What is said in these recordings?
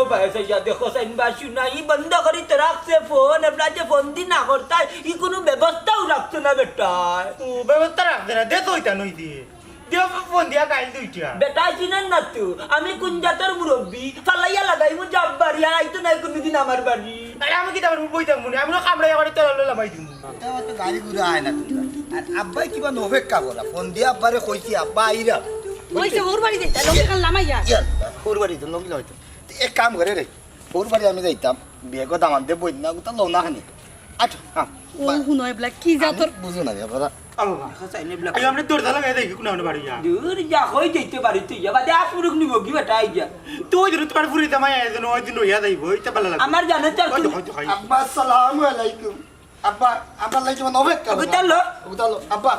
ও ভাই সাইয়া দেখো সাইনবা শুনাই বন্ধ করি তো রাখছে ফোন আপনার যে ফোন দি না করতাই ই কোনো ব্যবস্থাও রাখছে না বেটা ও ব্যবস্থা রাখছে না দে তো ওইটা নই দিয়ে দেও ফোন দিয়া গাইল দুইটা বেটা চিনেন না তো আমি কোন জাতের মুরব্বী ফালাইয়া লাগাই মু যাব বাড়ি আর আইতো নাই কোনদিন আমার বাড়ি আরে আমি কি তারপর বই থাকবো না আমি কামড়াইয়া করে তেল লামাই দিমু তো গাড়ি ঘুরে আয় না তোমরা আর আব্বাই কিবা অপেক্ষা করা ফোন দিয়ে আব্বারে কইছি আব্বা আইরা কইছে ওর বাড়ি যাইতা লগে কাল লামাইয়া ওর বাড়ি তো লগিলা হইতো এক কাম করে রে ওর বাড়ি আমি যাইতাম বেগো দামান দে বই না গুতা লো না হানি আচ্ছা হ্যাঁ ও হুনো এবলা কি জাতর বুঝো না বাবা আল্লাহ সাইনে ব্লক আই আমরা দৌড় লাগাই দেখি কোন আমরা বাড়ি যা দূর যা হই যাইতে পারি তুই যা বাদে আসুরুক নিব কি বেটা আই যা তুই যদি তোমার ফুরি দামাই আয় দেন ওই দিন রইয়া যাইবো এটা ভালো লাগে আমার জানে চার হয়তো হয়তো হয় আব্বা আসসালামু আলাইকুম আব্বা আব্বা লাগি মানে অপেক্ষা গুতালো গুতালো আব্বা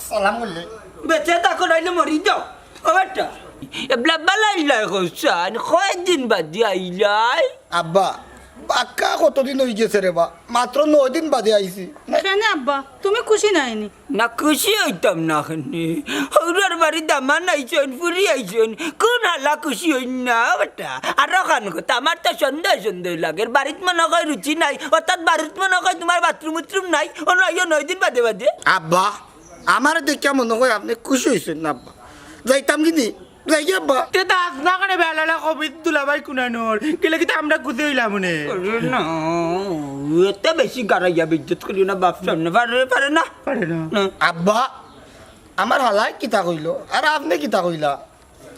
সালাম আলাইকুম বেঁচে থাকো নাইলে মরি যাও ও বেটা এবলা বালাইলাই হোসান কয়দিন বাদে আইলাই আব্বা পাক্কা কতদিন হয়ে গেছে রে বা মাত্র 9 দিন বাদে আইছি কেন আব্বা তুমি খুশি নাইনি না খুশি হইতাম না খানি হৌরার বাড়ি দামান আইছেন ফুরি আইছেন কোন হালা খুশি হই না বেটা আর খান কথা আমার তো সন্দেহ সন্দেহ লাগে বাড়িত মনে হয় রুচি নাই অর্থাৎ বাড়িত মনে হয় তোমার বাথরুম উথরুম নাই ও নয় 9 দিন বাদে বাদে আব্বা আমার দেখে মনে হয় আপনি খুশি হয়েছেন না আব্বা যাইতাম কিনি যাই আব্বা তে দাস না করে বেলালা কবি দুলাভাই কুনানোর কেলে কি আমরা গুদে হইলাম মনে না এত বেশি গাড়াইয়া বিদ্যুৎ করি না বাপ সামনে পারে না পারে না আব্বা আমার হালাই কিতা কইল আর আপনি কিতা কইলা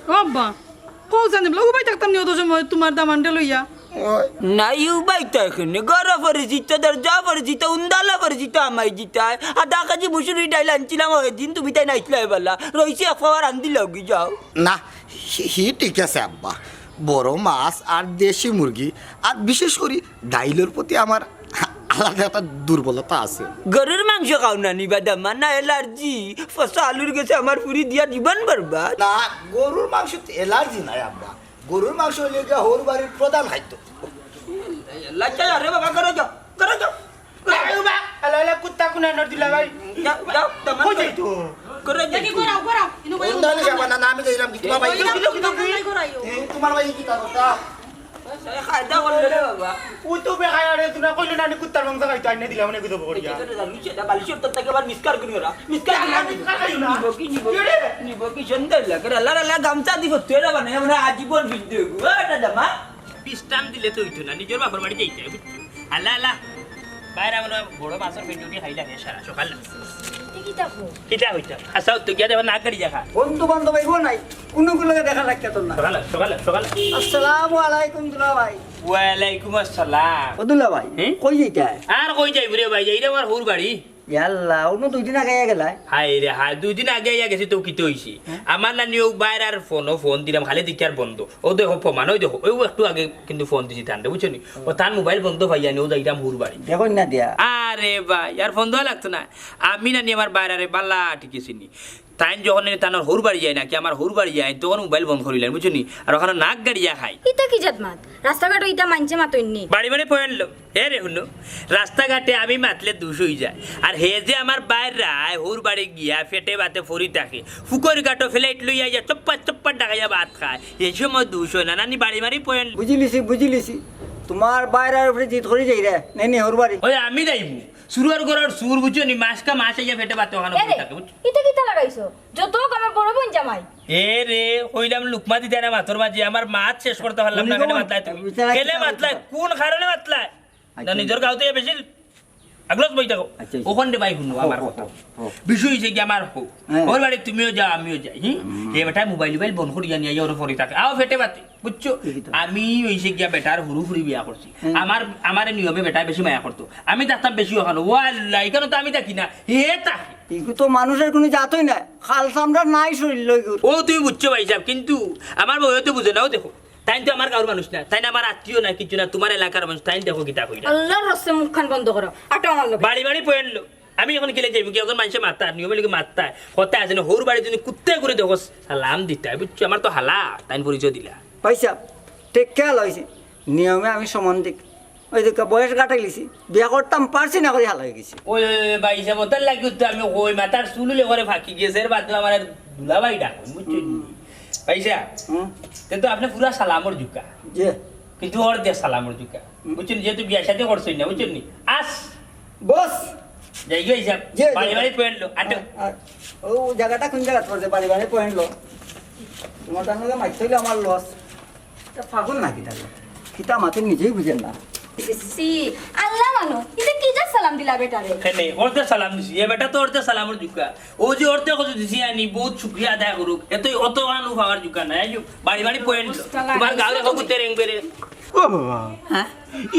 ও আব্বা কও জানি বলা উবাই থাকতাম নি অত সময় তোমার দামানটা লইয়া ওই নাই উবাইতা এখানে গড় পরিচিত দরজা পরিচিত উন্দালা পরিচিত আমায় জিতায় আধা কাজি মুসুরি ডাইল আনছিলাম ওই দিন তুমি তাই নাইছিলা এবেলা রয়েছে একবার আন্দি লগি যাও না হি ঠিক আছে আব্বা বড় মাছ আর দেশি মুরগি আর বিশেষ করে ডাইলের প্রতি আমার আলাদা একটা দুর্বলতা আছে গরুর মাংস খাও না নিবা দামা না এলার্জি ফসা আলুর গেছে আমার পুরি দিয়া জীবন বরবাদ না গরুর মাংস এলার্জি নাই আব্বা গরুর মাংস হলে গিয়া হোর বাড়ির প্রধান খাদ্য লাচ্চা আরে বাবা করে যাও করে যাও আলালা কুত্তা কুনানোর দুলাভাই যাও যাও দামা কই যাই তো করে দেখি যাও করাও করাও ইনো কই কোন যাবা না আমি যাইলাম কি তোমার ভাই করাইও তোমার ভাই কি তা কথা খাইদা করলে রে বাবা ও তো বেখায় আরে তুই কইলে না আমি কুত্তার মাংস খাইতো আইনা দিলাম না কুতো বড়িয়া বালিশের তো থেকে আবার মিসকার করি ওরা মিসকার নিব কি নিব কি সুন্দর লাগে আল্লাহ আল্লাহ গামছা দিব তোরা বানাই আমরা আজীবন ভিডিও এটা দামা পিস্টান দিলে তো হইতো না নিজের বাপর বাড়ি যাইতে হবে আল্লাহ আল্লাহ বাইরে আমরা বড় মাছের ভিডিওটি খাইলা হে সারা সকাল কিটা হইতা আসাও তো গিয়া দেবা না করি দেখা বন্ধু বান্ধব আইব নাই কোন কোন দেখা রাখতে তো না সকাল সকাল সকাল আসসালামু আলাইকুম দুলা ভাই ওয়ালাইকুম আসসালাম ও দুলা ভাই কই যাইতা আর কই যাইব রে ভাই যাইরে আমার হুর বাড়ি ইয়াল্লাহ ওনো দুই দিন আগে গেলা হাই রে হাই 2 দিন আগে আইয়া গেছি তো কিতে হইছি আমার না নিয়োগ বাইরে আর ফোন দিলাম খালি দিকে আর বন্ধ ও দেখো প্রমাণ ওই দেখো ওই একটু আগে কিন্তু ফোন দিছি তান্ডে বুঝছো নি ও তার মোবাইল বন্ধ পাইয়া নি ও যাইতাম হুর বাড়ি দেখো না দিয়া আরে ভাই আর ফোন দেওয়া লাগতো না আমি না নি আমার বাইরে বাল্লা টিকেছিনি তাই যখন তানোর হুর বাড়ি যায় নাকি আমার হুর বাড়ি যায় তখন মোবাইল বন্ধ করিলেন বুঝছো নি আর ওখানে নাক গাড়িয়া খাই ইতা কি জাত মাত রাস্তাঘাট ইতা মানছে মাতইনি বাড়ি বাড়ি পয়েন্টলো হে রে শুনো রাস্তাঘাটে আমি মাতলে 200 হয়ে যায় আর হে যে আমার বাইর রায় হুর বাড়ি গিয়া ফেটে বাতে ফরি থাকে ফুকর গাটো ফ্লাইট লইয়া যায় চপ্পা ডাকাইয়া ভাত খায় এই সময় 200 না নানি বাড়ি বাড়ি পয়েন্ট বুঝিলিছি তোমার বাইরের উপরে জিত করে যাই রে নেনি হোর বাড়ি ওই আমি যাইবো সুরের গড়ার সুর বুঝছো নি মাছ আইয়া ফেটে বাতে ওখানে ফরি থাকে বুঝছো ইতা কিতা লাগাইছো যত আমার বড় বোন জামাই এ রে কইলাম লুকমা দিতে না মাথর মাঝে আমার মাছ শেষ করতে পারলাম না কেন মাতলাই তুমি কেলে মাতলাই কোন কারণে মাতলাই না নিজের গাওতে বেশি আগলস বই থাকো ওখানে ভাই শুনো আমার কথা বিষয় হইছে কি আমার হোক ওর বাড়ি তুমিও যাও আমিও যাই এ বেটা মোবাইল বন্ধ করে জানি ওর ফরি থাকে আও ফেটে বাতে বুঝছো আমি হইছে গিয়া বেটার হুরু ফুরি বিয়া করছি আমার নিয়মে বেটা বেশি মায়া করতো আমি দেখতাম বেশি ওখানে ওয়াল্লাহ এখানে তো আমি দেখি না হে তাকে এগু তো মানুষের কোনো জাতই নাই খাল চামড়া নাই শরীর লই ও তুমি বুঝছো ভাই সাহেব কিন্তু আমার বউ তো বুঝে নাও দেখো তাই তো আমার কারোর মানুষ না তাই না আমার আত্মীয় না কিছু না তোমার এলাকার মানুষ তাই দেখো কিতা কইরা আল্লাহর রাস্তে মুখখান বন্ধ করো আটো আমার লগে বাড়ি বাড়ি পয়েন্টলো আমি এখন খেলে যাইব কি এখন মানুষে মারতা নিয়মে লিখে মারতা কথা আছে না হোর বাড়ি যদি কুত্তে করে দেখো সালাম দিতা বুঝছো আমার তো হালা তাই পরিচয় দিলা পয়সা ঠিক খেয়াল হয়েছে নিয়মে আমি সমান দিক ওই দিকে বয়স কাটাইলিছি বিয়া করতাম পারছি না করে হাল হয়ে গেছি ওই ভাই সাহেব ওটার লাগি তো আমি ওই মাথার চুলুলে করে ফাঁকি গেছে এর বাদ আমার দুলাভাই ডাক বুঝছো পয়সা তো আপনি পুরা সালামর জুকা যে কিন্তু ওর দে সালামর জুকা বুঝছেন যেহেতু বিয়া সাথে করছই না বুঝছেন নি আস বস যাই গই যাব যে, বাড়ি বাড়ি পয়েন্ট লো আটো ও জায়গাটা কোন জায়গা পড়ছে বাড়ি বাড়ি পয়েন্ট লো তোমার তার লগে মাইতে হইলে আমার লস এটা পাগল নাকি তাহলে কিতা মাতে নিজেই বুঝেন না সি আল্লাহ মানো এটা কি যা সালাম দিলা বেটারে খেনে ওরতে সালাম দিছি এ বেটা তো ওরতে সালামর জুকা ও যে ওরতে কত দিছি আনি বহুত শুকরিয়া আদায় করুক এত অত আনু পাওয়ার জুকা না আইও বাড়ি বাড়ি পয়েন্ট লো তোমার গাঁরে কবু তেরেং বেরে ও বাবা হ্যাঁ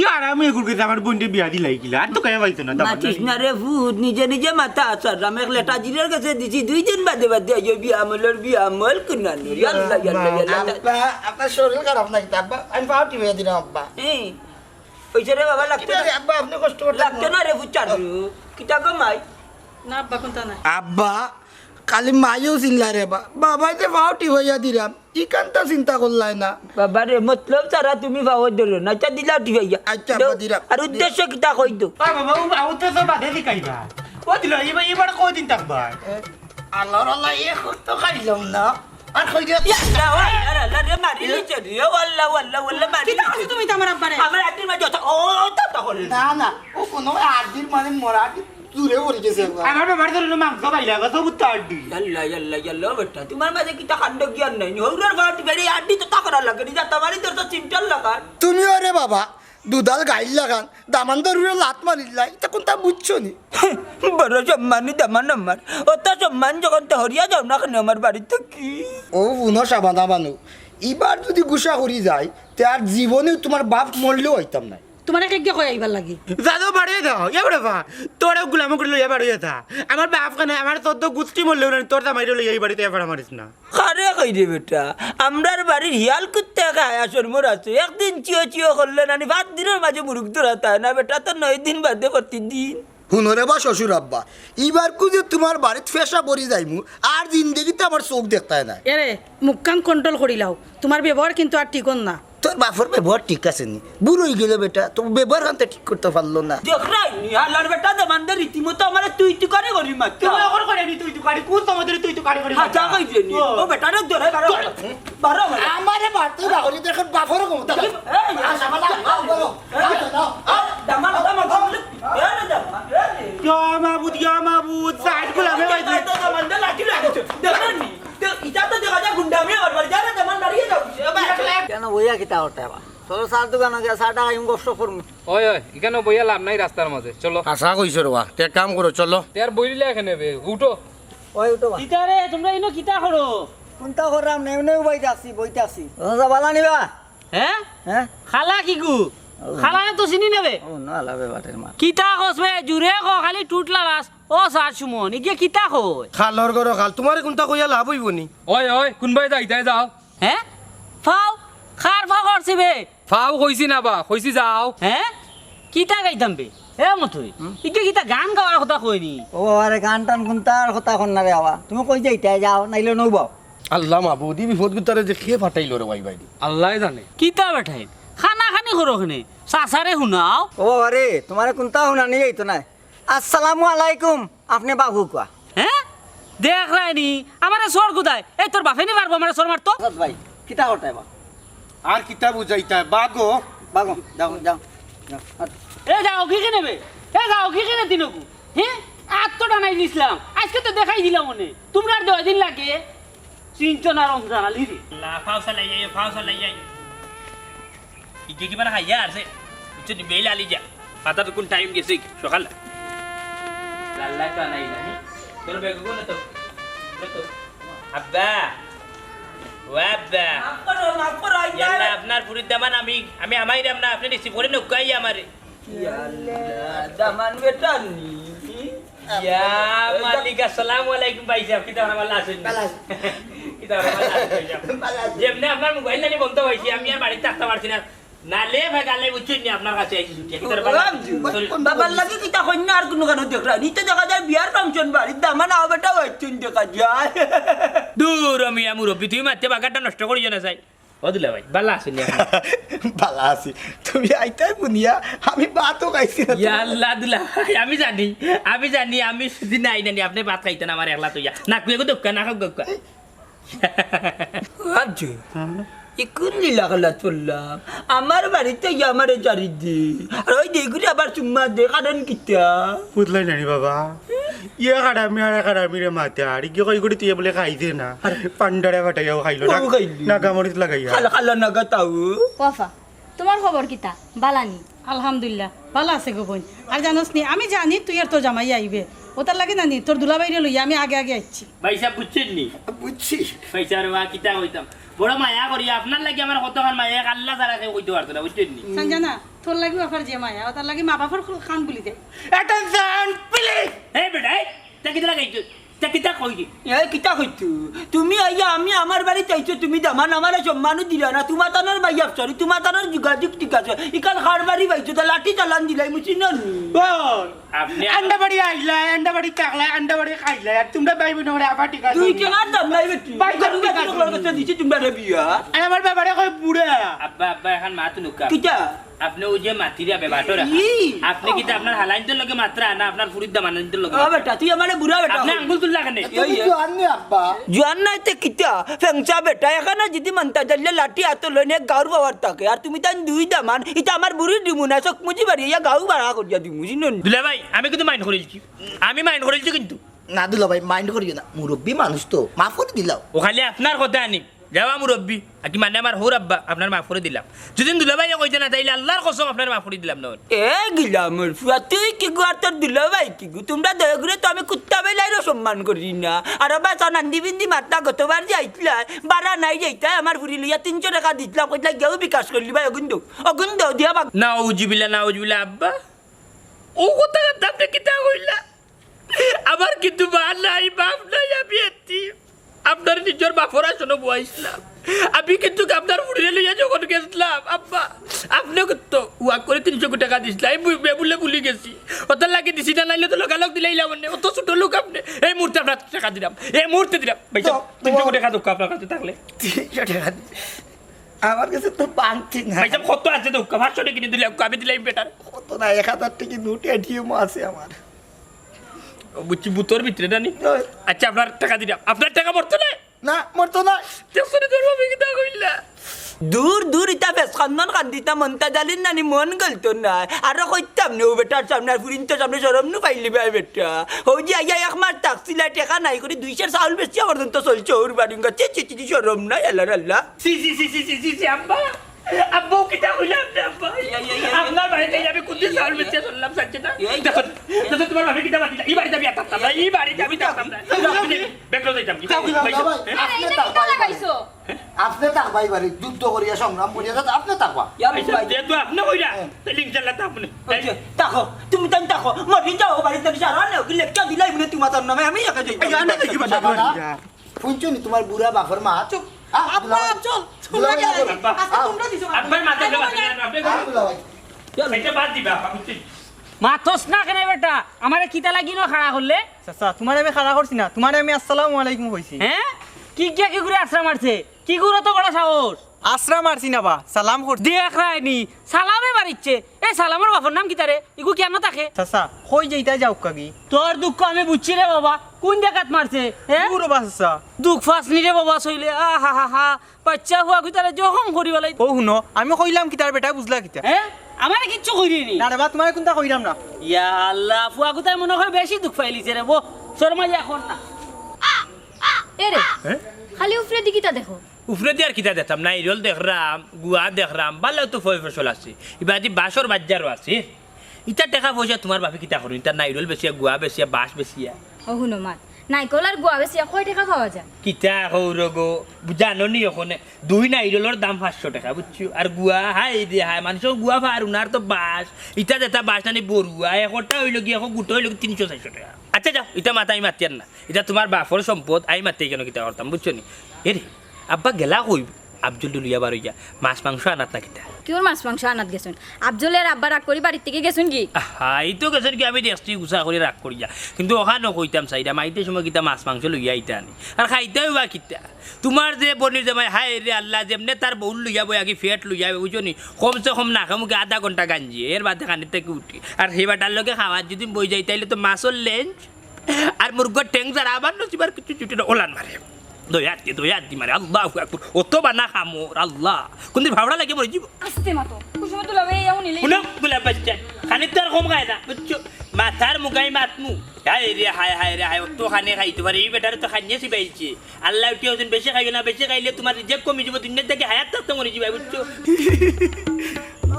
ইয়ার আমি এগুলো কিন্তু আমার বোনকে বিয়া দিলাই গিলা আর তো কেন পাইতো না দাম মাতিস না রে ভূত নিজে নিজে মাথা আসার আমি এক লেটা জিরের কাছে দিছি 2 দিন বাদে বাদে আইও বিয়া আমল কুনানি ইয়াল্লা ইয়াল্লা আব্বা আপনার শরীর খারাপ নাকি আব্বা আমি পাউটি হয়ে দিলাম আব্বা এই ওইছে রে বাবা লাগতে না আব্বা আপনি কষ্ট করতে লাগতে না রে ফুচার কিতা কমাই না আব্বা কোনটা নাই আব্বা কালি মাইও চিনলা রে বাবাই যে পাউটি হইয়া দিলাম ইকান্তা চিন্তা করলাই না বাবা রে মতলব সারা তুমি ভাবো ধরো না চা দিলা ঠিক হইয়া আচ্ছা, আব্বা, দিলাম। আর উদ্দেশ্য কিতা কই দো বাবা ও তো সব বাধে দিকাইবা ও দিল এবার কই দিন থাকবা আল্লাহর আল্লাহ এ কত খাইলাম না আর কই দিয়া ইয়াল্লা ওয়াল্লা রে মারি লিছে রে ওয়াল্লা ওয়াল্লা ওয়াল্লা মারি কিতা করছো তুমি তো আমার আব্বারে আমার একদিন মাঝে ও তা করে না না ও কোনো আদির মানে মরাটি দূরে পড়ে গেছে আমার বাবার ধরে মাংস পাইলা গো সব তাড়ি ইয়াল্লা বেটা তোমার মাঝে কিতা কাণ্ড জ্ঞান নাই হৌরার বাট বেড়ি আড্ডি তো তাকরা লাগে যা তোমারই তোর তো চিমটাল লাগা তুমিও রে বাবা দুধাল গাইল লাগান দামান দরুরে লাত মারিলাই তা কোনটা বুঝছো নি বড় সম্মানই দামান আমার অত সম্মান যখন তো হরিয়া যাও না কেন আমার বাড়িতে কি ও পুনঃ সাবানা বানু এবার যদি গুসা করি যায় তে আর জীবনে তোমার বাপ মরলেও হইতাম না তোমারে কে কই আইবার লাগি দাদু বাড়িয়ে দাও এবারে বা তোরা গুলাম করে লইয়া বাড়িয়ে থা আমার বাপ কানে আমার তোর তো গুষ্টি মরলেও না তোর জামাইরে লইয়া এই বাড়িতে এবার মারিস না কারে কই রে বেটা আমরার বাড়ির হিয়াল কুত্তে খায় আসর মোর আছে একদিন চিও করলে নানি 5 দিনের মাঝে মুরুখ ধরাতা না বেটা তো 9 দিন বাদে প্রতিদিন হুনরে বা শ্বশুর আব্বা এবার কুজে তোমার বাড়িতে ফেসা পড়ি যাইমু আর জিন্দগিতে আমার চোখ দেখতায় না এরে মুখ কান কন্ট্রোল করি লাও তোমার ব্যবহার কিন্তু আর ঠিক না তোর বাপর ব্যবহার ঠিক আছে নি বুড়োই গেল বেটা তো ব্যবহার কানতে ঠিক করতে পারলো না দেখ রাই নি হালার বেটা দেমানদের রীতিমতো আমার তুই করে করি মাত তুই এখন করে নি তুই কাড়ি কোন তোমাদের তুই কাড়ি করে হাতা কই যে নি ও বেটা রে ধরে বারো আমারে বাড়তে বাগলি দেখেন বাপর কম দামান ইয়া মাবুদ সাইড গুলামে বাইতে দামানদের লাঠি লাগছে দেখেন নি ইটা তো দেখা যায় গুন্ডামি আর বাড়ি যারা দামান দাঁড়িয়ে যাও কেন বইয়া কিতা হতে বা তোর সার দোকানে গিয়া সাটা আইম কষ্ট করমু ওই ওই এখানে বইয়া লাভ নাই রাস্তার মাঝে চলো আশা কইছো রে তে কাম করো চলো তার বইলে এখানে উঠো ওই উঠো বা কিতারে তোমরা ইনো কিতা করো কোনটা করাম নেমনে বইতে আসি রোজা বালা নিবা হ্যাঁ হ্যাঁ খালা কি গু খালা তো চিনি নেবে ও না লাভে বাটের মা কিতা কসবে জুরে ক খালি টুটলা বাস ও সার সুমন ইকে কিতা কই খালর গরো খাল তোমারে কোনটা কইয়া লাভ হইব নি ওই ওই কোনবাই যাইতাই যাও হ্যাঁ ফাও খার ফা করছি বে ফাও কইছি না বা কইছি যাও হ্যাঁ কিতা গাইতাম বে হে মথুই ইকে কিতা গান গাওয়ার কথা কইনি ও আরে গান টান কোনটার কথা কন না রে আবা তুমি কই যাইতে যাও নাইলে নইব আল্লাহ মাবুদি বিপদ গুতারে যে খেয়ে ফাটাইলো রে ভাই ভাই আল্লাহ জানে কিতা বেঠাই খানা খানি করো খানে সাসারে শুনাও ও আরে তোমারে কোনটা শুনানি যাইতো না আসসালামু আলাইকুম আপনি বাবু কোয়া হ্যাঁ দেখ রাইনি আমারে সর কোথায় এই তোর বাপে নি পারবো আমারে সর মারতো ভাই কিতা করতে বা আর কিতা বুঝাইতা বাগো বাগো যাও যাও যাও এ যাও কি কিনে বে এ যাও কি কিনে দিনকু হ্যাঁ আত্মটা নাই দিছিলাম আজকে তো দেখাই দিলাম মনে তোমরা আর 10 দিন লাগে চিন্তনা রমজান আলি রে লা ফাউসা লাই যাই ইকে কি বানা খাইয়া আছে উচ্চ বেলা আলি যা পাতা কোন টাইম গেছে সকাল লাল্লা তো নাই না তোর বেগ কোন তো আব্বা ওয়াব্বা মাফ করো ইয়াল্লা আপনার পুরির দামান আমি আমাইরাম না আপনি রিসিভ করে নকাই আমারে দামান বেটা নি ইয়া মালিক আসসালামু আলাইকুম ভাই সাহেব কিতা ভালো আছেন কিতা ভালো আছেন যেমনে আপনার মোবাইল নানি বন্ধ হইছে আমি আর বাড়িতে থাকতে পারছি না নালে ভাগালে বুঝছেন নি আপনার কাছে আইছি কিতার বাবার লাগে কিতা কন্যা আর কোনো কেন দেখ রানি তো দেখা যায় বিয়ার ফাংশন বাড়ির দামান আও বেটা হইছেন দেখা যায় দূর আমি মুরব্বি তুই মারতে বাগারটা নষ্ট করি না চাই ও দিলা ভাই ভালো আছেন ভালো আছি তুমি আইতাই বুনিয়া আমি ভাতও খাইছি না ইয়া আল্লাহ দিলা আমি জানি আমি সুদিন নাই নানি আপনি ভাত খাইতেন আমার একলা তো ইয়া না কুয়ে দোকা না খাও দোকা আজে ইকুন লীলা খেলা চললাম আমার বাড়িতে আমার চারিদি আর ওই দেখুন আবার চুম্মা দে কারণ কিতা বুঝলাই নানি বাবা ইয়ে কারামি আর কারামি রে মাতে আর কি কই করে তুই বলে খাইছে না পান্ডারে বাটাইও খাইলো না ও খাইলি। নাগামরিচ লাগাইয়া খালা খালা নাগা তাও কফা তোমার খবর কিতা বালানি আলহামদুলিল্লাহ ভালো আছে গো বোন আর জানোস নি আমি জানি তুই আর তোর জামাই আইবে ওটার লাগে নানি তোর দুলাবাইরে লইয়া আমি আগে আগে আইছি পয়সা বুঝছেন নি বুঝছি পয়সার মা কিতা কইতাম বড় মায়া করি আপনার লাগে আমার কতক্ষণ মায়া আল্লাহ তারা কেউ কইতে পারতো না বুঝছেন নি সঞ্জানা তোর লাগি বাপার যে মায়া ওটার লাগে মা বাবার খান বলি দে অ্যাটেনশন প্লিজ এই বেটা তা কিতা লাগাইছো তা কিতা কই এ কিতা কইতু তুমি আইয়া আমি আমার বাড়িতে আইছো তুমি দামান আমার সম্মানও দিলা না তোমার তানোর ভাই সরি তোমার তানোর যোগাযোগ ঠিক আছে ইকাল খার বাড়ি পাইছো তা লাঠি চালান দিলাই মুছি না বল আপনি আন্ডা বাড়ি আইলা আন্ডা বাড়ি টাকলা আন্ডা বাড়ি খাইলা আর তোমরা বাইবে না ওরে আবার ঠিক আছে তুই কেন আর দাম নাই বেটি ভাই, কারু ঠিক কারু আছে। কথা দিছি তোমরা রে বিয়া আর আমার বাবারে কই বুড়া আব্বা আব্বা এখন মাত নুকা কিতা আপনি ওই যে মাতিরা বেবাটরা ই। আপনি কিতা আপনার হালাইনদের লগে মাত্রা না আপনার ফুরিদ দামানদের লগে ও বেটা তুই আমারে বুড়া বেটা আপনি আঙ্গুল তুললা কেন তুমি তো আননি আব্বা জোয়ান নাই তে কিতা ফেংচা বেটা এখানে যদি মানতা জানলে লাঠি হাত লইনে গাউর বাবার থাকে আর তুমি তান দুই দামান এটা আমার বুড়ি দিমু না চক মুজি বাড়ি ইয়া গাউ বাড়া করিয়া দিমু জিনন দুলা ভাই আমি কিন্তু মাইন্ড করেছি আমি মাইন্ড করেছি কিন্তু না দুলা ভাই মাইন্ড করিও না মুরব্বী মানুষ তো মাফ করে দিলাও ও খালি আপনার কথা আনি যাওয়া মুরব্বী কি মানে আমার হোর আব্বা আপনার মাফ করে দিলাম যদি দুলা ভাই কইতে না তাইলে আল্লাহর কসম আপনার মাফ করে দিলাম না এ গিলামর ফুয়া তুই কি গো আর তোর দিল ভাই কি গো তোমরা দয়া করে তো আমি কুত্তা বেলাইরও সম্মান করি না আর বাসা নান্দি বিন্দি মাত্রা গতবার যাইতলা বাড়া নাই যাইতা আমার ফুরি লইয়া 300 টাকা দিতলাম কইলা গেও বিকাশ করলি ভাই অগুন্দ দিয়া বাগ না উজবিলা আব্বা ও কথা আপনি কিতা কইলা আমার কিন্তু মা নাই বাপ নাই আমি এতি আপনার নিজের বাপরা শোনো বয়সলাম আমি কিন্তু আপনার উড়িয়ে লইয়া যখন গেছিলাম আব্বা আপনি তো ওয়াক করে 300 টাকা দিছিলাম আমি বলে ভুলে গেছি অত লাগে দিছি না নাইলে তো লোকালোক দিলাইলাম মানে অত ছোট লোক আপনি এই মুহূর্তে আপনার টাকা দিলাম এই মুহূর্তে দিলাম ভাই 300 টাকা দোকা আপনার কাছে থাকলে আমার কাছে তো বাংতি না ভাই কত আছে দোকা 500 টাকা কিনে দিলে আমি দিলাই বেটার কত না 1000 টাকা নোট এটিএম আছে আমার বুঝছি বুতোর ভিতরে জানি আচ্ছা আপনার টাকা দিলাম আপনার টাকা পড়তো না না মরতো না দেখছনি তোর বাবা কিতা কইলা দূর দূর ইতা বেশ খান্দান কান্দিতা মনতা জালিন নানি মন গলতো না আর কইতাম নে ও বেটার সামনে আর ফুরিন তো সামনে সরম নু পাইলি ভাই বেটা হই যে আইয়া এক মাস টাক্সিলা টাকা নাই করে 200 চাউল বেশি পর্যন্ত চলছে ওর বাড়ি গা চি চি সরম নাই আল্লাহ আল্লাহ সি আব্বা আব্বু কিতা কইলা আব্বা আপনার বাড়িতে আমি কোনদিন চাউল বেচে চললাম সাথে না দেখো তোমার বাবা কিতা বাতিলা এই বাড়িতে আমি আতাম না এই বাড়িতে আমি আতাম না বেকলো যাইতাম কি আপনি এটা তাক কিতা লাগাইছো আপনি তাক ভাই বাড়ি যুদ্ধ করিয়া সংগ্রাম করিয়া যাতে আপনি তাকবা যেহেতু আপনি কইলা লিঙ্ক চালাতে আপনি তাকো তুমি তান তাকো মরি যাও বাড়িতে সারা না কি লেখা দিলাই মনে তোমার তার নামে আমি একা যাই জানা দেখি বাবা শুনছনি তোমার বুড়া বাপের মা চুপ আব্বা চল চল লাগে আব্বা। আজকে তোমরা দিছো আপনার মাথা আপনি এটা বাদ দিবা বুঝছি মাথস না কেন বেটা আমারে কিতা লাগিনো খাড়া করলে চাচা তোমার আমি খাড়া করছি না তোমার আমি আসসালামু আলাইকুম কইছি হ্যাঁ কি করে আশ্রা মারছে কি করে তো বড় সাহস আসরা মারছি না বা সালাম করছি দেখ রাইনি সালামে বাড়িচ্ছে এই সালামের বাবার নাম কিতা রে ইগু কেন থাকে চাচা কই যাইতা যাও কাগি তোর দুঃখ আমি বুঝছি রে বাবা কোন জায়গাত মারছে হ্যাঁ পুরো বা চাচা দুঃখ ফাসনি রে বাবা সইলে আহা হা হা বাচ্চা হুয়া কিতারে জখম করিব লাই ও শুনো আমি কইলাম কি তার বেটা বুঝলা কিতা হ্যাঁ আমারে কিচ্ছু কইরিনি না রে বা তোমার কোনটা কইরাম না ইয়া আল্লাহ ফুয়া কুতায় মনে হয় বেশি দুঃখ পাইলিছে রে বো শর্মা এখন না এরে খালি উফরে দিকিটা দেখো উফরে দিয়ে আর কিতা দেখতাম না ইরল দেখরাম গুয়া দেখরাম ভালো তো ফসল আছে ইবাদি বাসর বাজারও আছে ইটা টাকা পয়সা তোমার বাপে কিতা করুন ইটা নাইরল বেশিয়া গুয়া বেশিয়া বাস বেশিয়া ও হুনো মাত নাইকল আর গুয়া বেশি কয় টাকা পাওয়া যায় কিতা হৌরগো জানো নি ওখানে 2 নাইরলের দাম 500 টাকা বুঝছো আর গুয়া হাই দিয়ে হাই মানুষের গুয়া ফারুনার তো বাস ইটা যেটা বাস নানি বড়ুয়া একটা হইল কি এখন গুটো হইল 300-400 টাকা আচ্ছা যাও ইটা মাথা আমি মাতিয়ার না এটা তোমার বাপর সম্পদ আমি মাতি কেন কিতা করতাম বুঝছো নি এরে আব্বা গেলা কইব আব্দুল লুলিয়া বারইয়া মাছ মাংস আনাত না কিতা কিওর মাছ মাংস আনাত গেছুন আব্দুলের আব্বা রাগ করি বাড়ির থেকে গেছুন কি হাই তো গেছেন কি আমি দেখছি গুছা করে রাগ করিয়া কিন্তু ওখানে কইতাম চাইরা মাইতে সময় কিতা মাছ মাংস লইয়া আইতা আনি আর খাইতেও বা কিতা তোমার যে বনির জামাই হাই রে আল্লাহ যেমনে তার বহুল লইয়া বই আগে ফেট লইয়া বুঝছো নি কমসে কম না খামুকে আধা ঘন্টা গাঞ্জি এর বাদে খানির থেকে উঠি আর সেই বাটার লগে খাওয়ার যদি বই যাই তাইলে তো মাছর লেঞ্চ আর মুরগর ট্যাং যারা আবার নচিবার কিছু চুটি ওলান মারে দয়াতি মারে আল্লাহ আকবার অত বানা খামোর আল্লাহ কোনদিন ভাবড়া লাগে মরে যাব আস্তে মাতো কুসুম দুলাভাই এও নিলে শুনো গুলা বাচ্চা খানিক তার কম খায় না বুঝছো মাথার মুগাই মাতমু হায় রে হায় অত খানে খাইতে পারে এই বেটারে তো খাইয়ে শিবাইছে আল্লাহ উঠে ওজন বেশি খাইও না বেশি খাইলে তোমার রিজেক্ট কমে যাব দুনিয়া থেকে হায়াত থাকতে মরে যাবে বুঝছো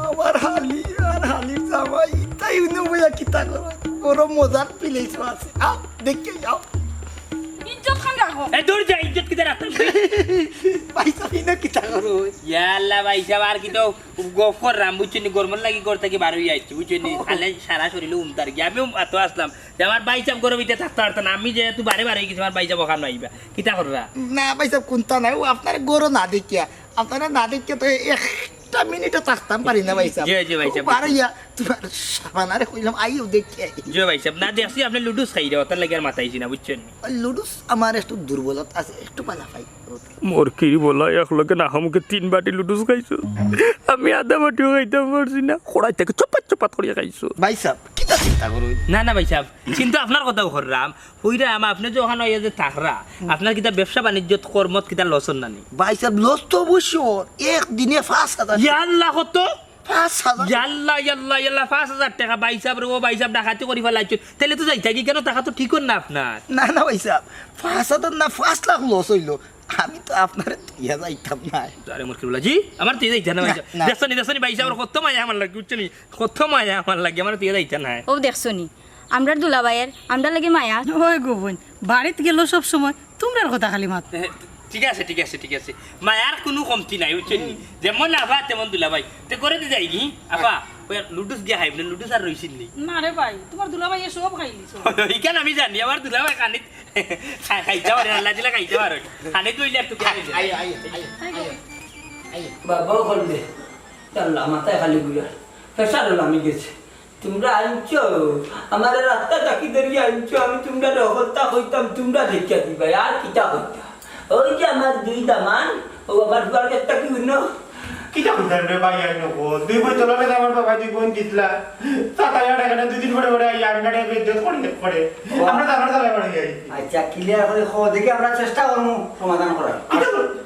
আমার হালি আর হালির জামাই তাই বইয়া কিতা করো বড় মজার পিলেছো আছে আও দেখে যাও ইজ্জত খান রাখো এই দূর যা ইজ্জত কিতে রাখতে পয়সা দিনা কিতা করো ইয়াল্লা ভাই সাহেব আর কি তো গফর রাম বুঝছেনি গরমের লাগি ঘর থেকে বার হয়ে আইছি বুঝছেনি খালে সারা শরীরে উমতার কি আমিও এত আসলাম যে আমার ভাই সাহেব গরমিতে থাকতে পারতো না আমি যেহেতু বারে বারে গেছি আমার ভাই সাহেব ওখানে আইবা কিতা কররা না পয়সা কোনটা নাই ও আপনার গরো না দেখিয়া আপনারা না দেখিয়া তো একটা মিনিটও থাকতাম পারি না ভাই সাহেব জি ভাই সাহেব পারিয়া তোমার সাবানারে কইলাম আইও দেখি জি ভাই সাহেব না দেখছি আপনি লুডুস খাই রে ওটার লাগে আর মাথাইছি না বুঝছেন লুডুস আমার একটু দুর্বলতা আছে একটু পালা পাই মোর কি বলা এক লগে না আমাকে 3 বাটি লুডুস খাইছো আমি আধা বাটিও খাইতে পারছি না খড়াই থেকে চপাত চপাত করিয়া খাইছো ভাই সাহেব কিতা চিন্তা করো না ভাই সাহেব কিন্তু আপনার কথা করলাম হইরা আপনি যে ওখানে ইয়ে যে থাকরা আপনার কিতা ব্যবসা বাণিজ্য কর্মত কিতা লসন নানি ভাই সাহেব লস তো অবশ্যই একদিনে 5,000 ইয়াল্লাহ কত 5,000 ইয়াল্লা 5,000 টাকা ভাই সাহেব রে ও ভাই সাহেব ডাকাতি করি ফেলাইছো তাহলে তো যাই থাকি কেন টাকা তো ঠিক না আপনার না ভাই সাহেব 5,000 না 5 লাখ লস হইলো আমি তো আপনার ইয়া যাইতাম না আরে মোর কি বলা জি আমার তুই যাইতা না ভাই না। দেখছনি ভাই সাহেব কত মায়া আমার লাগে বুঝছনি কত মায়া আমার লাগে আমার তুই যাইতা না ও দেখছনি আমরা দুলাভাইয়ের আমরা লাগে মায়া ওই গো বোন বাড়িতে গেল সব সময় তোমরার কথা খালি মাত ঠিক আছে মায়ার কোনো কমতি নাই বুঝছনি যেমন আফা তেমন দুলা ভাই তে করে দি যাই কি আফা ওই লুডুস গিয়া খাইব না লুডুস আর রইছিল নি না রে ভাই তোমার দুলাভাই সব খাই নিছো ইকান আমি জানি আমার দুলা ভাই কানিত খাইতে পারে আল্লাহ দিলা খাইতে পারে খানিত কইলে একটু বাবা বলবে চাল্লা মাথায় খালি গুয়া পেশার আমি গেছে তোমরা আনছো আমার রাস্তা চাকি ধরিয়ে আনছো আমি তোমরা অবস্থা হইতাম তোমরা দেখিয়া দিবা আর কিতা হইতা ওই যে আমার 2 দামান ও আবার দুয়ার একটা কি হইল কিটা কইতাম রে ভাই আই নকো দুই বই তোলা লাগে আমার বাবা দুই বোন দিতলা 7,000 টাকা না 2 দিন পরে আই আমি না বেদ করে আমরা তো আমার দালা পড়ে যাই আচ্ছা ক্লিয়ার করে খাওয়া দেখি আমরা চেষ্টা করবো সমাধান করার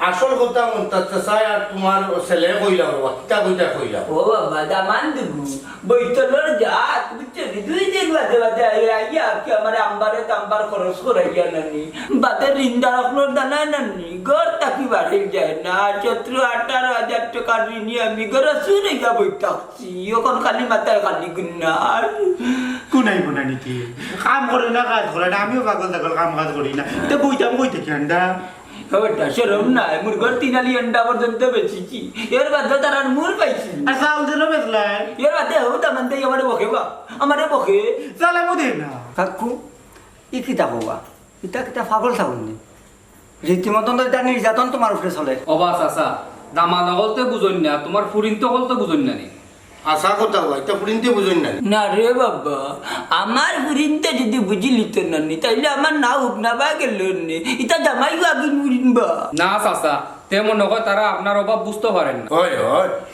আসল কথা মনতে চাই আর তোমার ছেলে কইলা কিতা কইতা কইলা ও বাবা দামান দেবু বৈতলর জাত বুঝছো 2 দিন বাদে আইয়া কি আমার আম্বার খরচ করাইয়া নানি বাদে রিন্দা রাখলোর দানা নানি ঘর তাকি বাড়ি যায় না 17-18,000 টাকা ঋণী আমি ঘরে শুনে গা বই থাকছি এখন খালি মাথায় খালি গুন্নার কোনাই নাকি কাম করে না কাজ করে না আমিও পাগল থাকল কাম কাজ করি না তো বইতাম কই থেকে আন্ডা ওটা সেরম নাই মুরগর 3 আন্ডা পর্যন্ত বেচেছি এর বাদে তার আর মূল পাইছি আর চাউল দিল বেচলাই এর বাদে হতো মানতে আমারে বকে বা আমারে বকে চালা মো দেই না কাকু ই কিতা কবা ইটা কিতা পাগল থাকুন নি রীতিমতন তো এটা নির্যাতন তোমার উপরে চলে অবাস আসা দামা নগলতে বুঝন না তোমার ফুরিন তো হলতে বুঝন না নি আশা কথা ভাই তা পুরিনতে বুঝুন না না রে বাবা আমার বুড়িনতে যদি বুঝিলি তো নানি তাইলে আমার না হোক না বা গেল নি এটা জামাই আগে বুড়িন বা না চাচা তেমন নয় তারা আপনার অভাব বুঝতে পারেন না হয়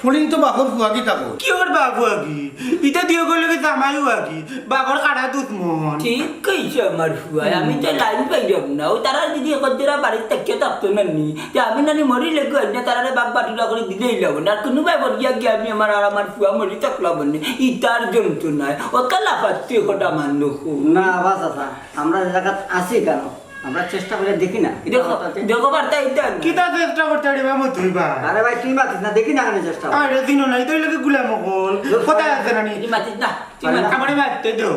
পুরিন তো বাকর ফুয়া কি থাকো কি ওর বাবু আগি ইটা দিয়ে গেলে কি জামাইও আগি বাকর কাটা দুধ মন ঠিক কইছে আমার ফুয়াই আমি তো লাইন পাইলাম না ও তারা যদি একদিরা বাড়ির থেকে থাকতো নানি যে আমি নানি মরি লেগে না তারা বাপ বাটুলা করে দিলেই লাগো না কোনো ভাই বলিয়া গিয়ে আমি আমার ফুয়া মরি থাকলাম না ইটার যন্ত্রণায় ওটা লাফাচ্ছি ওটা মান্য না বাস আছে আমরা জায়গাত আছি কেন আমরা চেষ্টা করে দেখি না দেখো বার্তা এটা কিতা চেষ্টা করতে আরে বাবা তুইবা আরে ভাই তুই মাতিস না দেখি না কেন চেষ্টা আরে দিন নাই তুই লাগে গুলাম কল কোথায় আছে নানি মাতিস না আমারে মারতে দাও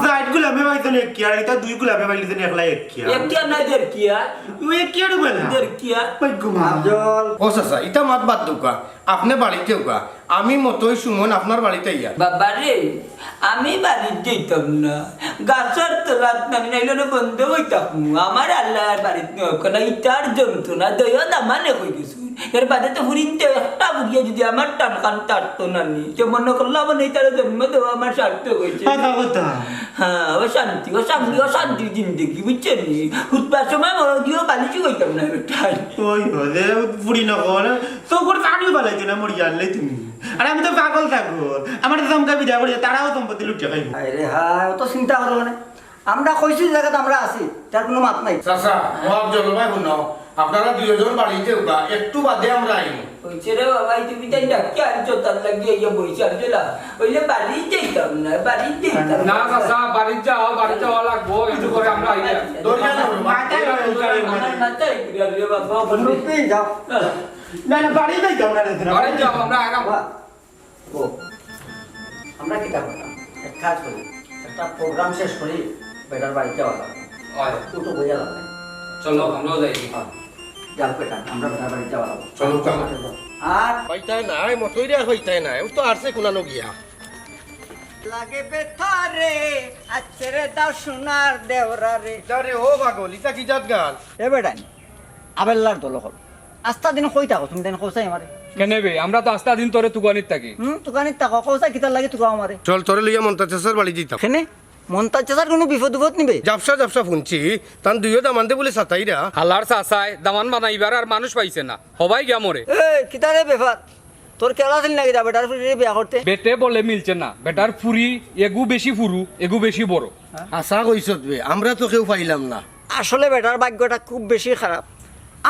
সাইড গুলামে বাইতো নে কি আর এটা 2 গুলামে বাইলি দেন একলা এক কি এক কি না দের কিয়া তুই এক কি আর বলা দের কিয়া ওই গুমা জল ও চাচা ইটা মাত বাদ দুকা আপনি বাড়িতে উকা আমি মতই সুমন আপনার বাড়িতে ইয়া বাবা রে আমি বাড়ির যেতাম না গাছের তলাত নামি নাইলে বন্ধ হইতাম আমার আল্লাহ বাড়িতে নয় ইটার যন্ত্রণা দয়া দামানে হয়ে গেছে এর বাদে তো হুরিনতে একটা বুড়িয়ে যদি আমার টান কান তাড়তো নানি যে মনে করলাম নেই তারা জন্ম দেওয়া আমার সার্থক হয়েছে কথা কথা হ্যাঁ ও শান্তি জিন্দগি বুঝছেন নি উঠবার সময় মনে দিয়েও বালিশি হইতাম না বেটাই ওই হলে বুড়ি নকল তো করে পানি বালাইতে না মরি আনলে তুমি আরে আমি তো পাগল থাকবো আমার তো দমকা বিদা করে তারাও সম্পত্তি লুটে খাইব আরে হায় অত চিন্তা করো না আমরা কইছি জায়গাতে আমরা আছি তার কোনো মাত নাই চাচা ওয়াব জলবাই শুনাও আপনারা দুইজন বাড়িতে উঠা একটু বাদে আমরা আইন হয়েছে রে বাবা তুমি তাই ডাকি আনছো তার লাগিয়ে ইয়ে বইছে আনছিলা ওইলে বাড়ি যেতাম না বাড়ি যেতাম না চাচা বাড়িতে যাওয়া লাগবো একটু করে আমরা আইয়া আমার মাথায় ঘুরে রে বাবা মুরব্বি যাও না না বাড়ি যাই যাও না রে বাড়িতে যাও আমরা আগাম ও আমরা কি করতাম এক কাজ করি একটা প্রোগ্রাম শেষ করি বেটার বাড়িতে যাওয়া হয় দুটো বোঝা লাগবে চলো আমরাও যাই যাও বেটা আমরা বেটার বাড়িতে যাওয়া লাগবে চলো আর হইতাই নাই মতইরা হইতাই নাই ও তো আরছে কোনানো গিয়া লাগে বেথারে আচ্ছেরে দাও সোনার দেওরা রে যারে ও পাগল ইতা কি জাত গান এ বেটাই আবেল্লার দল হল আস্তা দিন কই থাকো তুমি দিন কইছাই আমারে কেনে বে আমরা তো আস্তা দিন তোরে তুগানিত থাকি তুকানিত থাকো কইছাই কিতার লাগে তুকা আমারে চল তোরে লইয়া মন্তাচের বাড়ি দিতাম কেনে মন্তাজ চাচার কোনো বিপদ নিবে জাপসা শুনছি তান দুইও দামানতে বলে সাতাইরা হালার চাচাই দামান বানাইবার আর মানুষ পাইছে না সবাই গিয়া মরে এ কিতারে ব্যাপার তোর কেলা দিন লাগে বেটার ফিরে বিয়া করতে বেটে বলে মিলছে না বেটার ফুরি এগু বেশি ফুরু এগু বেশি বড় আশা কইছত বে আমরা তো কেউ পাইলাম না আসলে বেটার ভাগ্যটা খুব বেশি খারাপ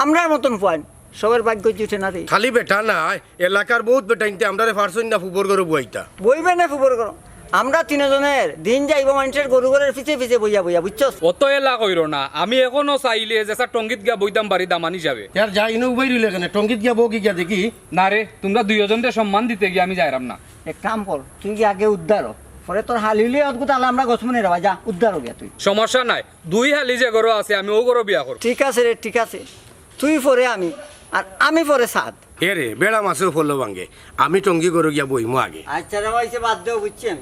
আমরার মতন পান সবার ভাগ্য জুটে না রে খালি বেটা না এলাকার বহুত বেটা ইনতে আমরা ফারছন না ফুবর গরু বইতা বইবে না ফুবর করো আমরা তিনজনের দিন যাইব মানুষের গরু গরের পিছে পিছে বইয়া বুঝছো অত এলা কইর না আমি এখনো চাইলে যে টঙ্গিত গিয়া বইতাম বাড়ি দামান হিসাবে ইয়ার যাই ইনো উবাই রইলে কেন টঙ্গিত গিয়া বউ গিয়া দেখি না রে তোমরা দুইজনকে সম্মান দিতে গিয়ে আমি যাইরাম না এক কাম কর তুই কি আগে উদ্ধার হ। পরে তোর হালিলে অদ্ভুত আলো আমরা গছমনে রাবা যা উদ্ধার হবি তুই সমস্যা নাই দুই হালি যে গরু আছে আমি ও গরু বিয়া করব ঠিক আছে রে ঠিক আছে তুই পরে আমি আর আমি পরে সাদ হে রে বেড়া মাছেও ফলো ভাঙ্গে আমি টঙ্গি গরু গিয়া বইমু আগে আচ্ছা রে ভাইছে বাদ দেও বুঝছেন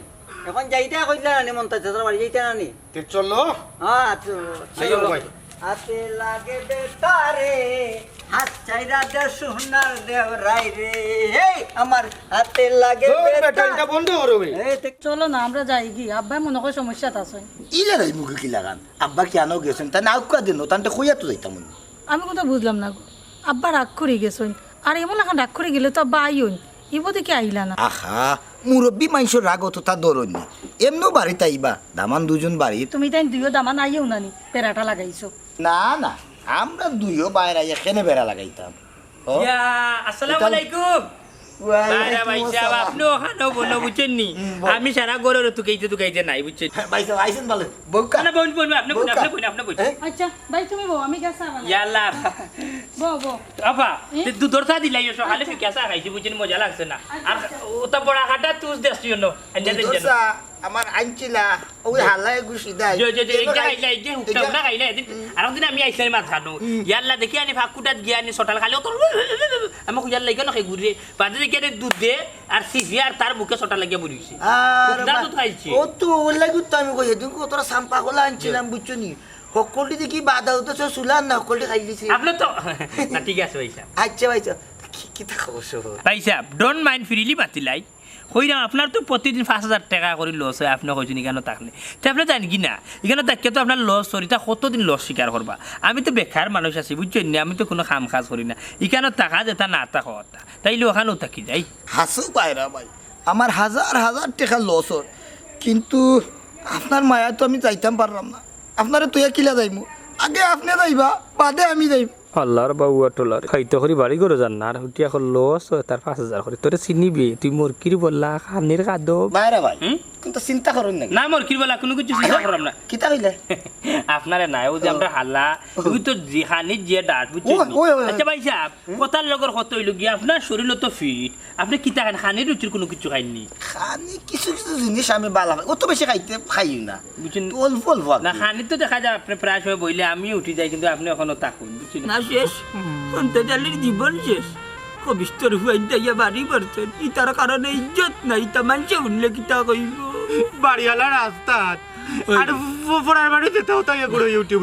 এখন যাইতে কইলা না মন্তা চাচার বাড়ি যাইতে না নি তে চলো হ্যাঁ চলো ভাই হাতে লাগে বেতারে হাত চাইরা দে সোনার দেওরাই রে হে আমার হাতে লাগে বেটা এটা বন্ধ করো বে এই দেখ চলো না আমরা যাই কি আব্বাই মনে করে সমস্যাটা আছে ইলে রাই মুখে কি লাগান আব্বা কেন গেছেন তা নাও কা দিন তানতে কইয়া তো যাইতাম আমি কথা বুঝলাম না গো আব্বা রাগ করে গেছেন আর এমন এখন রাগ করে গেলে তো আব্বা আইন ইবো দেখে আইলা না আহা মুরব্বী মানুষের রাগ অত তা ধরনি এমনও বাড়িতে আইবা দামান দুজন বাড়ি তুমি তাই দুইও দামান আইও নানি পেরাটা লাগাইছো না না আমরা দুইও বাইরে এখানে বেড়া লাগাইতাম ও ইয়া আসসালামু আলাইকুম বাইরা ভাই সাহেব আপনি ওখানে বলো বুঝছেন নি আমি সারা গরুর তুকাইতে নাই বুঝছেন ভাই তো আইছেন বলে বউকা না বোন আপনি আচ্ছা ভাই তুমি বউ আমি গেছা বানা ইয়াল্লা বউ আপা দুধর চা দিলাই সকালে ফিকাসা খাইছি বুঝছেন মজা লাগছে না আর ওটা বড়া কাটা তুজ দেসছি না দোসা আমার আনছিলা ওই হালায় গুছি দাই আর দিন আমি আইসাই মাথানো ইয়াল্লা দেখি আনি ফাঁকুটাত গিয়া আনি সটাল খালি অত আমাকে ইয়ার লাগে না ঘুরে বাদে দেখি আনি দুধ দে আর সিসি আর তার বুকে সটা লাগিয়া বলিছি দুধ খাইছি ও তো ওর লাগি তো আমি কই তুমি তোরা সাম্পা কলা আনছিলাম বুঝছো নি সকলটি দেখি বাধা হতো সুলান না সকলটি খাই দিছি আপনি তো না ঠিক আছে ভাই সাহেব আচ্ছা ভাই কি তা খবর ভাই সাহেব ডোন্ট মাইন্ড ফ্রিলি বাতিলাই কইরাম আপনার তো প্রতিদিন 5,000 টাকা করে লস হয় আপনি কইছেন এখানে থাকলে তো আপনি জানেন কি না এখানে থাকলে তো আপনার লস করি তা কতদিন লস স্বীকার করবা আমি তো বেকার মানুষ আছি বুঝছেন না আমি তো কোনো কাম কাজ করি না এখানে টাকা যেটা না তা হতা তাইলে ওখানেও থাকি যাই হাসু পায়রা ভাই আমার হাজার হাজার টাকা লস হয় কিন্তু আপনার মায়া তো আমি যাইতাম পারলাম না আপনারা তুই কিলা যাইমু আগে আপনি যাইবা বাদে আমি যাইব আল্লাহর বাবুয়া টোলার খাইতে করি বাড়ি করে যান না আর হুটিয়া কর লস তার 5,000 করে তোরে চিনিবি তুই মুরগির বললা খানির খাদ্য বাইরে ভাই কিন্তু চিন্তা করুন না না মোর কি বলা কোনো কিছু চিন্তা করলাম না কিতা হইলে আপনারে নাই ও যে আমরা হাল্লা ওই তো জিহানি যে ডাট বুঝছেন আচ্ছা ভাই সাহেব কথার লগর কত হইল গিয়া আপনার শরীর তো ফিট আপনি কিতা খান খানির রুচির কোনো কিছু খাইনি খানি কিছু কিছু জিনিস আমি বালা পাই অত বেশি খাইও না বুঝছেন অল্প অল্প না খানির তো দেখা যায় আপনি প্রায় সময় বইলে আমি উঠি যাই কিন্তু আপনি এখনো থাকুন বুঝছেন না শেষ অন্তজালির জীবন শেষ কবিস্তর হুয়াইন তাইয়া বাড়ি করছেন ইতার কারণে ইজ্জত নাই তা মানুষে উঠলে কিতা কইব বাড়িওয়ালা রাস্তা আর পড়ার বাড়ি যেতেও তাই এগুলো ইউটিউব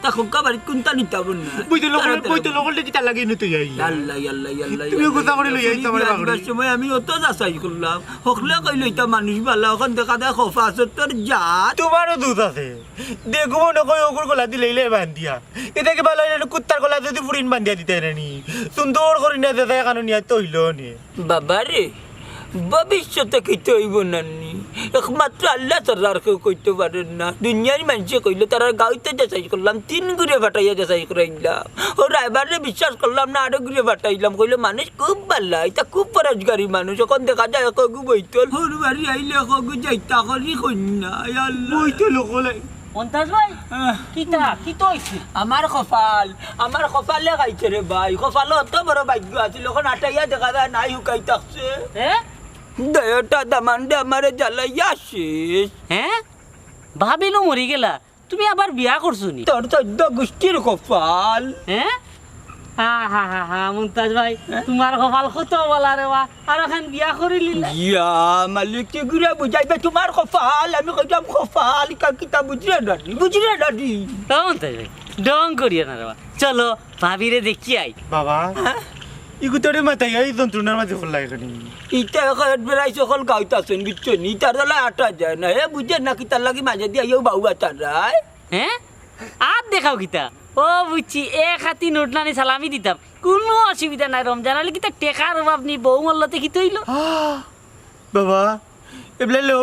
তা খোকা বাড়ি কোনটা নিতাব না বইতে লোকলটা কি তার লাগিয়ে নিতে যাই আল্লাহ আল্লাহ আল্লাহ তুমি কোথা করে লই আইছো আমার বাগড়ি সময় আমি অত যাচাই করলাম হকলে কইল এটা মানুষ ভালো এখন দেখা দেয় খফা আছে তোর জাত তোমারও দুধ আছে দেখবো না কই ওগুর গলা দিলেইলে বান্ধিয়া এটাকে ভালো কুত্তার গলা যদি ফুরিন বান্ধিয়া দিতে নি সুন্দর করে নিয়ে যেতে কারণ নিয়ে তৈল নি বাবা রে ভবিষ্যতে কি তৈব নানি একমাত্র আল্লাহ ছাড়া আর কেউ কইতে পারেন না দুনিয়ার মানুষে কইলে তারা গাঁইতে যাচাই করলাম 3 ঘুরে ফাটাইয়া যাচাই করাইলাম ও ড্রাইভারে বিশ্বাস করলাম না আরো ঘুরে ফাটাইলাম কইলে মানুষ খুব ভালো এটা খুব পরাজগারী মানুষ এখন দেখা যায় কগু বইতল হোর বাড়ি আইলে কগু যাইতা করি কন্যা আল্লাহ বইতল কলে পঞ্চাশ ভাই কিতা কি তো হইছে আমার কপালে খাইছে রে ভাই কপালে অত বড় ভাগ্য আছিল এখন আটাইয়া দেখা যায় নাই হুকাই থাকছে হ্যাঁ দয়াটা দামান দে আমারে জ্বালাইয়া শেষ হ্যাঁ ভাবিলো মরি গেলা তুমি আবার বিয়া করছো নি তোর চোদ্দ গোষ্ঠীর কপাল হ্যাঁ হা হা হা হা মুমতাজ ভাই তোমার কপাল কত বলা রে বা আর এখন বিয়া করিলি ইয়া মালিক কি ঘুরে বুঝাইবে তোমার কপাল আমি কইলাম কপাল কিতা বুঝলে দাদি মুমতাজ ভাই ডং করিয়া না রে বা চলো ভাবিরে দেখি আই বাবা ইগুতরে মাথায় এই যন্ত্রণার মাঝে খোলা এখানে ইটা এখন বেড়াই সকল গাইতাছেন বুঝছো নি তার দ্বারা আটা যায় না হে বুঝে না কি তার লাগি মাঝে দিয়ে আইও বাবু তারাই হ্যাঁ আর দেখাও কিতা ও বুঝছি এক হাতি নোট নানি সালামি দিতাম কোনো অসুবিধা নাই রমজান আলী কিতা টেকার অভাব নি বউ মল্লতে কি তৈল বাবা এবলে লো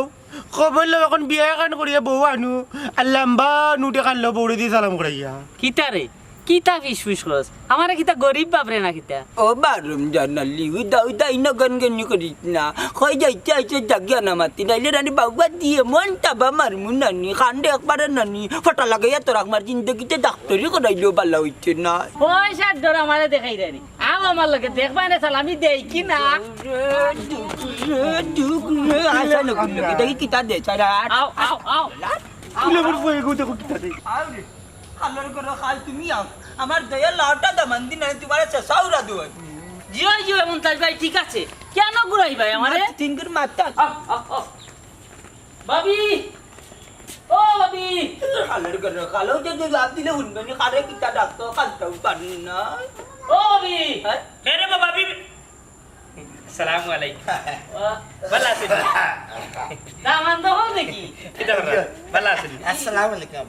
খবর লো এখন বিয়া এখন করিয়া বউ আনু আর লম্বা নুটে কানলো বউরে দিয়ে সালাম করাইয়া কিতা রে কিতা ফিস খরচ আমার কিতা গরিব বাপরে না কিতা ও বারুম জানালি উদা ইনো গনগনি করিস না কই যাইতে আইছে জাগিয়া না মাতি নাইলে রানি বাবা দিয়ে মন তাবা মারমু নানি কান্দে একবারে নানি ফটা লাগাইয়া তোর আমার জিন্দগিতে ডাক্তারি করাইলেও ভালো হইছে না পয়সার ডর আমারে দেখাই দেনি আমার লগে দেখবা না সালামি দেই কি না আশা নকুন দেখি কিতা দে ছাড়া আও আও আও কুলে বড় বই এগো দেখো কিতা দেই খালার করে খাল তুমি আমার দয়া লাউটা দামান দিন তোমার সাউরা দুয়া জিও জিও মুমতাজ ভাই ঠিক আছে কেন ঘুরাই ভাই আমারে তিন করে মারতা ভাবি ও ভাবি খালার করে খালো যে লাভ দিলে উনবে নি কারে কিতা ডাক্তার কালটাও পারি না ও ভাবি হে রে ভাবি আসসালামু আলাইকুম ভালো আছেন দামান তো হল দেখি ভালো আছেন আসসালামু আলাইকুম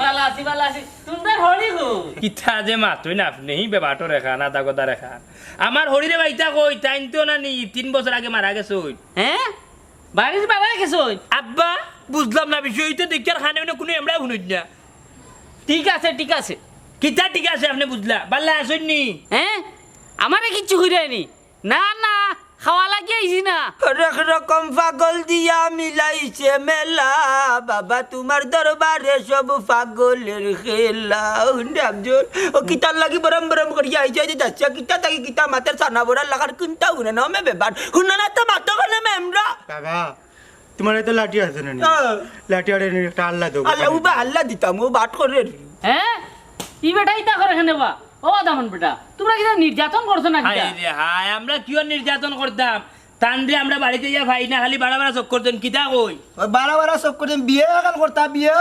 ভালো আছি তোমরা হরি গো কিতা যে মাতই না আপনি বেবাটো রেখা না দাগদা রেখা আমার হরিরে বাইতা কই টাইম তো না নি 3 বছর আগে মারা গেছে ওই হ্যাঁ বাড়িতে বাবা গেছো আব্বা বুঝলাম না বিষয় তো দেখার খানে না কোনো এমরা শুনুন না ঠিক আছে কিতা ঠিক আছে আপনি বুঝলা বাল্লা আসেননি হ্যাঁ আমারে কিচ্ছু কইরানি না না খাওয়া লাগিয়ে আইছি না হরেক রকম পাগল দিয়া মিলাইছে মেলা বাবা তোমার দরবারে সব পাগলের খেলা আব্দুল ও কিতার লাগি বরম বরম করিয়া আইছে যে যাচ্ছে কিতা তাকি কিতা মাতের সানা বড়া লাগার কোনটা উনে না মে বেবার হুনা না তো মাতো গলে মেমরা বাবা তোমার তো লাঠি আছে না লাঠি আরে একটা আল্লাহ দাও আল্লাহ উবা আল্লাহ দিতাম ও বাট করে হ্যাঁ ই বেটা ইতা করে এখানে বা ও দামন বেটা তোমরা কি নির্যাতন করছো না হাই রে হাই আমরা কিও নির্যাতন করতাম তানরে আমরা বাড়িতে যা ভাই না খালি বাড়া বাড়া চক করতেন কিতা কই ওই বারা সব করে বিয়ে গান করতা বিয়ে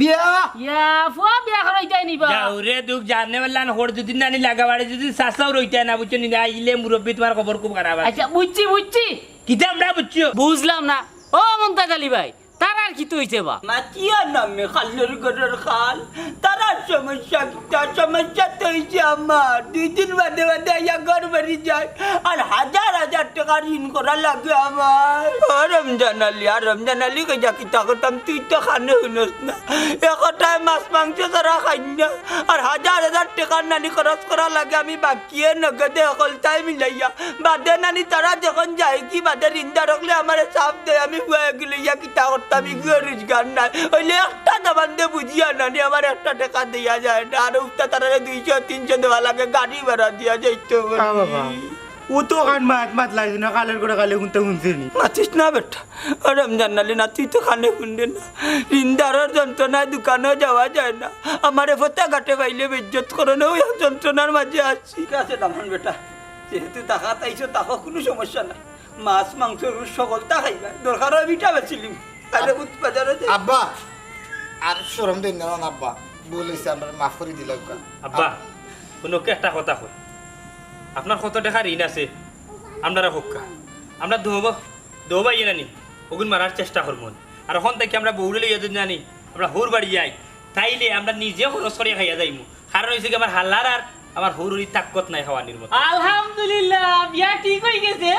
বিয়া ইয়া ফুয়া বিয়া করাইতাই নিবা যাও রে দুঃখ জানে বললান হোর যদি নানি লাগা বাড়ি যদি সাসাও রইতাই না বুঝছো নি আইলে মুরব্বি তোমার খবর খুব খারাপ আছে আচ্ছা বুঝছি কিতা আমরা বুঝছো বুঝলাম না ও মুমতাজ আলী ভাই তার আর কি হইছে বা মাতিয়া নামে খালের গরের খাল তারা সমস্যা তো হয়েছে আমার 2 দিন বাদে ইয়া ঘর বাড়ি যায় আর হাজার টাকা ঋণ করা লাগে আমার রমজান আলী কে যা কিতা করতাম তুই তো খানে শুনস না একটাই মাছ মাংস তারা খাই না আর হাজার টাকা নানি খরচ করা লাগে আমি বাকিয়ে নগদে অকলতাই মিলাইয়া বাদে নানি তারা যখন যায় কি বাদে ঋণদার রাখলে আমার চাপ দেয় আমি হয়ে গেলে ইয়া কিতা করতাম রোজগার নাই ওইলে একটা দাবান দিয়ে বুঝিয়া নানি আমার একটা টাকা দেওয়া যায় না আর উঠতে তারা 200-300 দেওয়া লাগে গাড়ি ভাড়া দিয়া যাইতো বাবা ও তো কান মাত লাগছে না কালের করে কালে শুনতে শুনছেনি মাতিস না বেটা রমজান আলী না তুই তো খানে শুনবে না ঋণদারের যন্ত্রণায় দোকানেও যাওয়া যায় না আমার ফতা ঘাটে পাইলে বেজ্জত করে না ওই যন্ত্রণার মাঝে আসছি ঠিক আছে দামান বেটা যেহেতু টাকা তাইছো তাকে কোনো সমস্যা নাই মাছ মাংস সকল তা খাইবা দরকার হয় বিটা বেছিলিম তাহলে বাজারে আব্বা আর শরম দেন না আব্বা বলেছে আমরা মাফ করে দিলাম আব্বা কোনোকে একটা কথা কই আপনার কত টাকা ঋণ আছে আপনারা হোক্কা আমরা দোবা ইয়ে নানি ওগুন মারার চেষ্টা করবো আর ওখান থেকে আমরা বউরে লইয়া যদি জানি আমরা হোর বাড়ি যাই তাইলে আমরা নিজে খরচ করে খাইয়া যাইমু কারণ হয়েছে কি আমার হাল্লার আর আমার হরুরি তাকত নাই খাওয়ানির মতো আলহামদুলিল্লাহ বিয়া ঠিক হয়ে গেছে